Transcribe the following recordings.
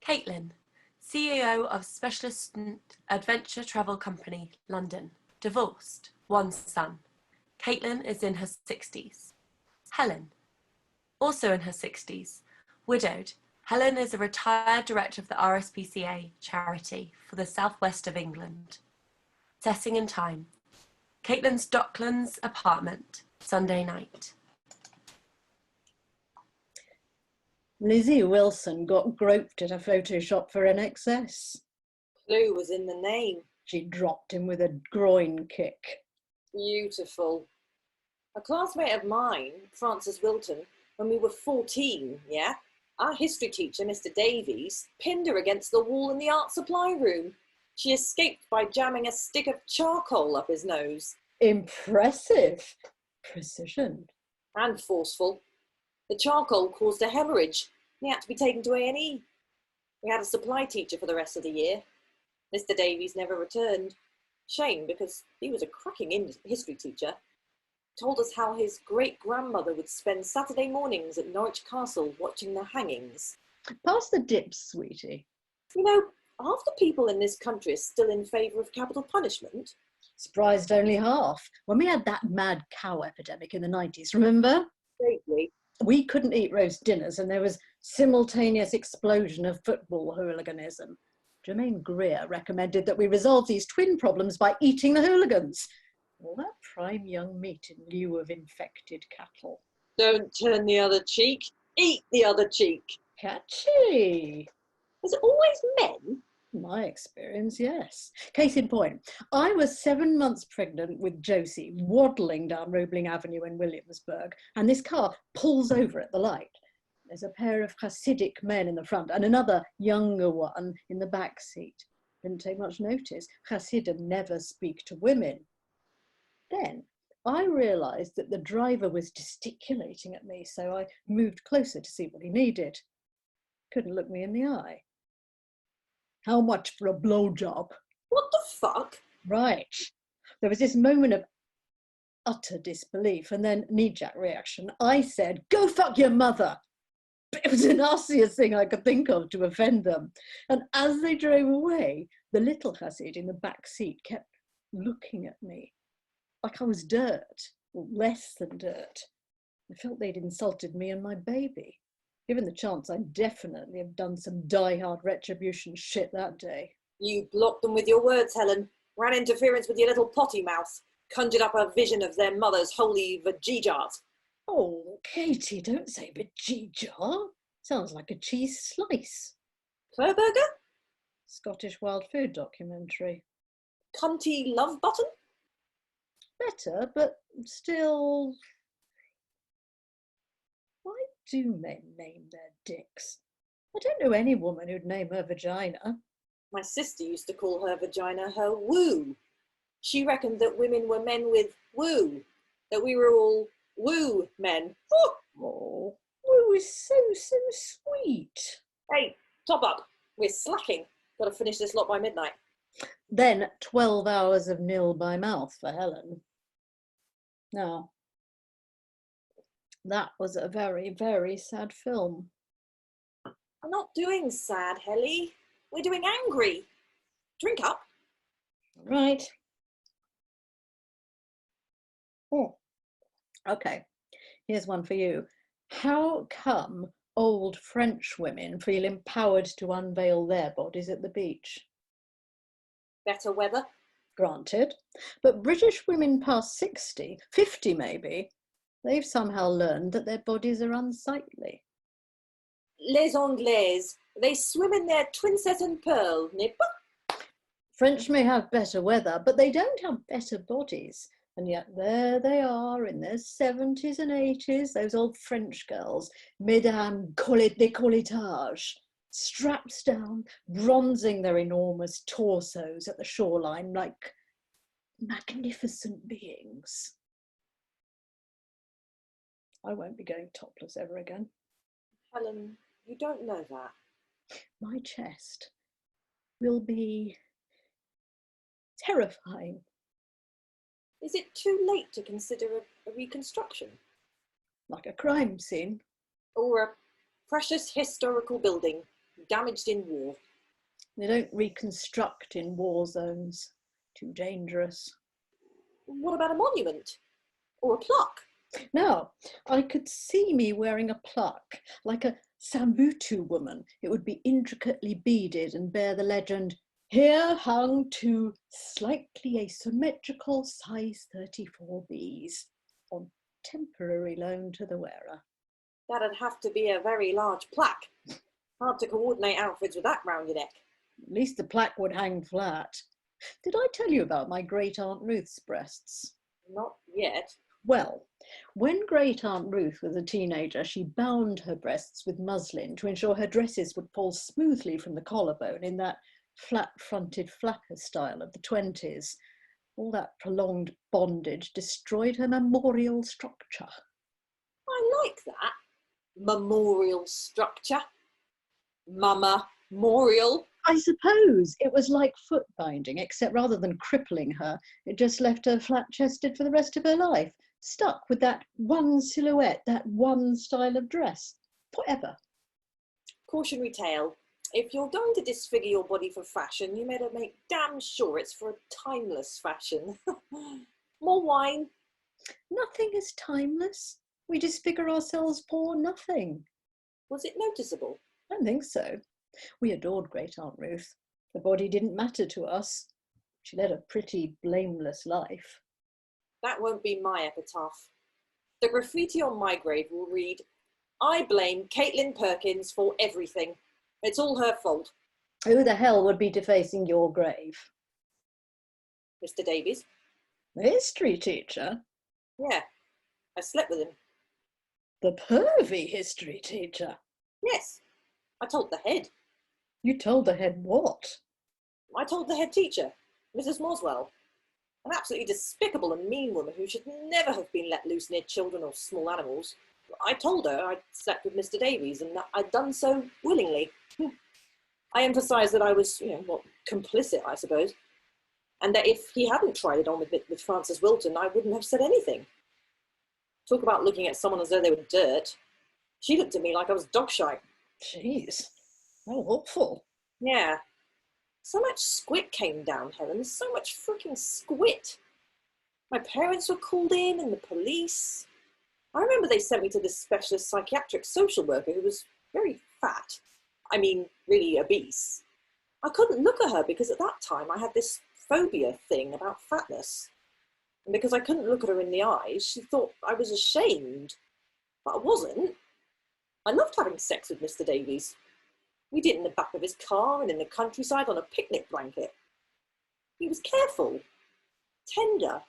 Caitlin, CEO of Specialist Adventure Travel Company, London. Divorced, one son. Caitlin is in her 60s. Helen, also in her 60s. Widowed, Helen is a retired director of the RSPCA charity for the southwest of England. Setting and time, Caitlin's Docklands apartment, Sunday night. Lizzie Wilson got groped at a Photoshop for NXS. Clue was in the name. She dropped him with a groin kick. Beautiful. A classmate of mine, Frances Wilton, when we were 14, yeah? Our history teacher, Mr. Davies, pinned her against the wall in the art supply room. She escaped by jamming a stick of charcoal up his nose. Impressive. Precision. And forceful. The charcoal caused a hemorrhage. He had to be taken to A&E. We had a supply teacher for the rest of the year. Mr. Davies never returned. Shame, because he was a cracking history teacher. Told us how his great-grandmother would spend Saturday mornings at Norwich Castle watching the hangings. Pass the dips, sweetie. You know, half the people in this country are still in favour of capital punishment. Surprised only half. When we had that mad cow epidemic in the 90s, remember? Vaguely. We couldn't eat roast dinners and there was simultaneous explosion of football hooliganism. Jermaine Greer recommended that we resolve these twin problems by eating the hooligans. All that prime young meat in lieu of infected cattle. Don't turn the other cheek. Eat the other cheek. Catchy. Is it always men? My experience, yes. Case in point, I was 7 months pregnant with Josie, waddling down Roebling Avenue in Williamsburg, and this car pulls over at the light. There's a pair of Hasidic men in the front and another younger one in the back seat. Didn't take much notice. Hasidim never speak to women. Then I realised that the driver was gesticulating at me, so I moved closer to see what he needed. Couldn't look me in the eye. How much for a blowjob? What the fuck? Right. There was this moment of utter disbelief and then knee-jerk reaction. I said, go fuck your mother. But it was the nastiest thing I could think of to offend them. And as they drove away, the little Hasid in the back seat kept looking at me like I was dirt, or less than dirt. I felt they'd insulted me and my baby. Given the chance, I'd definitely have done some die-hard retribution shit that day. You blocked them with your words, Helen. Ran interference with your little potty mouth. Conjured up a vision of their mother's holy vajijat. Oh, Katie, don't say vajija. Sounds like a cheese slice. Burger? Scottish wild food documentary. Cunty love button? Better, but still... Why do men name their dicks? I don't know any woman who'd name her vagina. My sister used to call her vagina her woo. She reckoned that women were men with woo, that we were all woo men. Oh, woo is so sweet. Hey, top up. We're slacking. Got to finish this lot by midnight. Then 12 hours of nil by mouth for Helen. Now, that was a very, very sad film. We're not doing sad, Helly. We're doing angry. Drink up. Right. Oh, okay. Here's one for you. How come old French women feel empowered to unveil their bodies at the beach? Better weather. Granted. But British women past 60, 50 maybe, they've somehow learned that their bodies are unsightly. Les Anglaises. They swim in their twinset and pearl, nip. French may have better weather, but they don't have better bodies. And yet there they are in their 70s and 80s, those old French girls, mesdames décolletage, straps down, bronzing their enormous torsos at the shoreline like magnificent beings. I won't be going topless ever again. Helen, you don't know that. My chest will be terrifying. Is it too late to consider a reconstruction? Like a crime scene. Or a precious historical building damaged in war. They don't reconstruct in war zones. Too dangerous. What about a monument? Or a plaque? Now, I could see me wearing a plaque, like a Sambutu woman. It would be intricately beaded and bear the legend, "Here hung two slightly asymmetrical size 34 Bs, on temporary loan to the wearer." That'd have to be a very large plaque. Hard to coordinate outfits with that round your neck. At least the plaque would hang flat. Did I tell you about my Great Aunt Ruth's breasts? Not yet. Well, when Great Aunt Ruth was a teenager, she bound her breasts with muslin to ensure her dresses would fall smoothly from the collarbone in that flat-fronted flapper style of the 20s. All that prolonged bondage destroyed her memorial structure. I like that. Memorial structure. Mama Memorial. I suppose it was like foot binding, except rather than crippling her, it just left her flat-chested for the rest of her life, stuck with that one silhouette, that one style of dress, forever. Cautionary tale. If you're going to disfigure your body for fashion, you better make damn sure it's for a timeless fashion. More wine. Nothing is timeless. We disfigure ourselves for nothing. Was it noticeable? I don't think so. We adored Great Aunt Ruth. The body didn't matter to us. She led a pretty blameless life. That won't be my epitaph. The graffiti on my grave will read, "I blame Caitlin Perkins for everything. It's all her fault." Who the hell would be defacing your grave? Mr. Davies? The history teacher? Yeah, I slept with him. The pervy history teacher? Yes, I told the head. You told the head what? I told the head teacher, Mrs. Moswell. An absolutely despicable and mean woman who should never have been let loose near children or small animals. I told her I'd slept with Mr. Davies and that I'd done so willingly. I emphasised that I was, complicit, I suppose. And that if he hadn't tried it on with Frances Wilton, I wouldn't have said anything. Talk about looking at someone as though they were dirt. She looked at me like I was dog shite. Jeez, how awful. Yeah. So much squit came down, Helen. So much freaking squit. My parents were called in and the police. I remember they sent me to this specialist psychiatric social worker who was very fat. I mean, really obese. I couldn't look at her because at that time I had this phobia thing about fatness. And because I couldn't look at her in the eyes, she thought I was ashamed. But I wasn't. I loved having sex with Mr. Davies. We did it in the back of his car and in the countryside on a picnic blanket. He was careful, tender,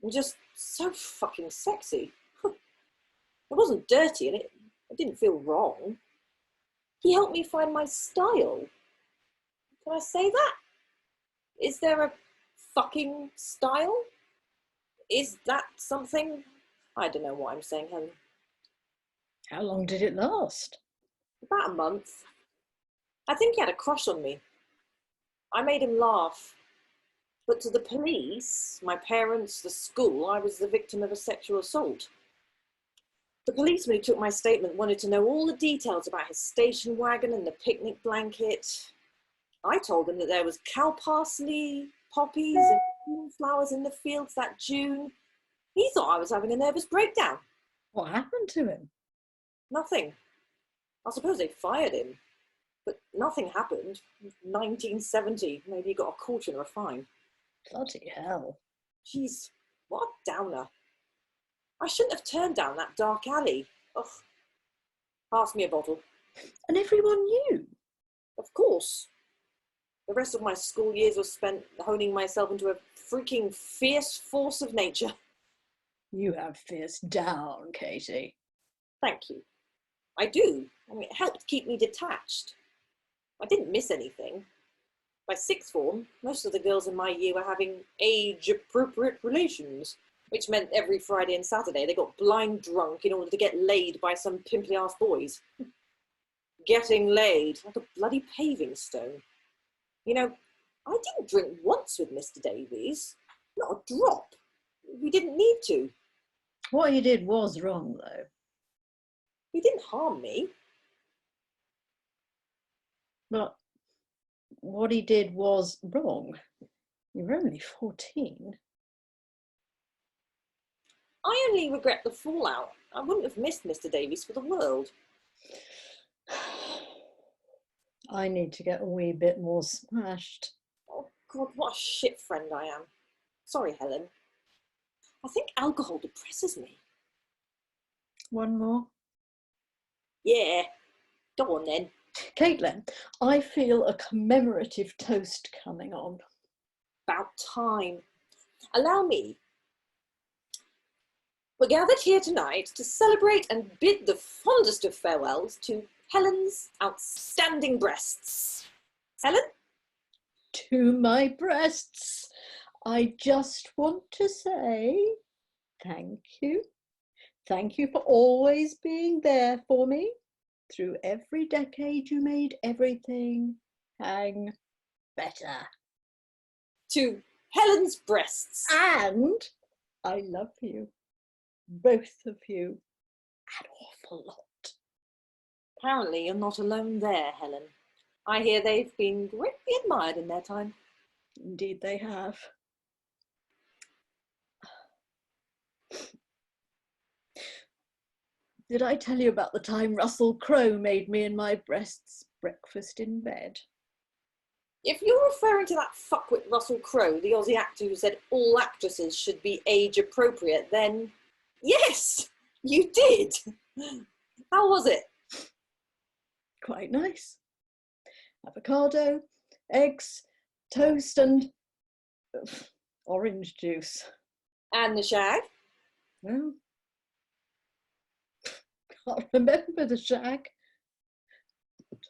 and just so fucking sexy. It wasn't dirty and it didn't feel wrong. He helped me find my style. Can I say that? Is there a fucking style? Is that something? I don't know what I'm saying, Helen. How long did it last? About a month. I think he had a crush on me. I made him laugh. But to the police, my parents, the school, I was the victim of a sexual assault. The policeman who took my statement wanted to know all the details about his station wagon and the picnic blanket. I told him that there was cow parsley, poppies and flowers in the fields that June. He thought I was having a nervous breakdown. What happened to him? Nothing. I suppose they fired him. But nothing happened. 1970, maybe he got a caution or a fine. Bloody hell. Jeez, what a downer. I shouldn't have turned down that dark alley. Ugh. Pass me a bottle. And everyone knew? Of course. The rest of my school years was spent honing myself into a freaking fierce force of nature. You have fierce down, Katie. Thank you. I do. I mean, it helped keep me detached. I didn't miss anything. By sixth form, most of the girls in my year were having age-appropriate relations, which meant every Friday and Saturday they got blind drunk in order to get laid by some pimply-ass boys. Getting laid, like a bloody paving stone. You know, I didn't drink once with Mr. Davies. Not a drop. We didn't need to. What you did was wrong, though. He didn't harm me. But what he did was wrong. You were only 14. I only regret the fallout. I wouldn't have missed Mr. Davies for the world. I need to get a wee bit more smashed. Oh, God, what a shit friend I am. Sorry, Helen. I think alcohol depresses me. One more. Yeah, go on then. Caitlin, I feel a commemorative toast coming on. About time. Allow me. We're gathered here tonight to celebrate and bid the fondest of farewells to Helen's outstanding breasts. Helen? To my breasts, I just want to say thank you. Thank you for always being there for me. Through every decade, you made everything hang better. To Helen's breasts. And I love you, both of you, an awful lot. Apparently you're not alone there, Helen. I hear they've been greatly admired in their time. Indeed they have. Did I tell you about the time Russell Crowe made me and my breasts breakfast in bed? If you're referring to that fuckwit Russell Crowe, the Aussie actor who said all actresses should be age appropriate, then yes, you did. How was it? Quite nice. Avocado, eggs, toast and orange juice. And the shag? Well, can't remember the shag.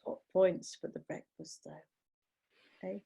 Top points for the breakfast though. Eh?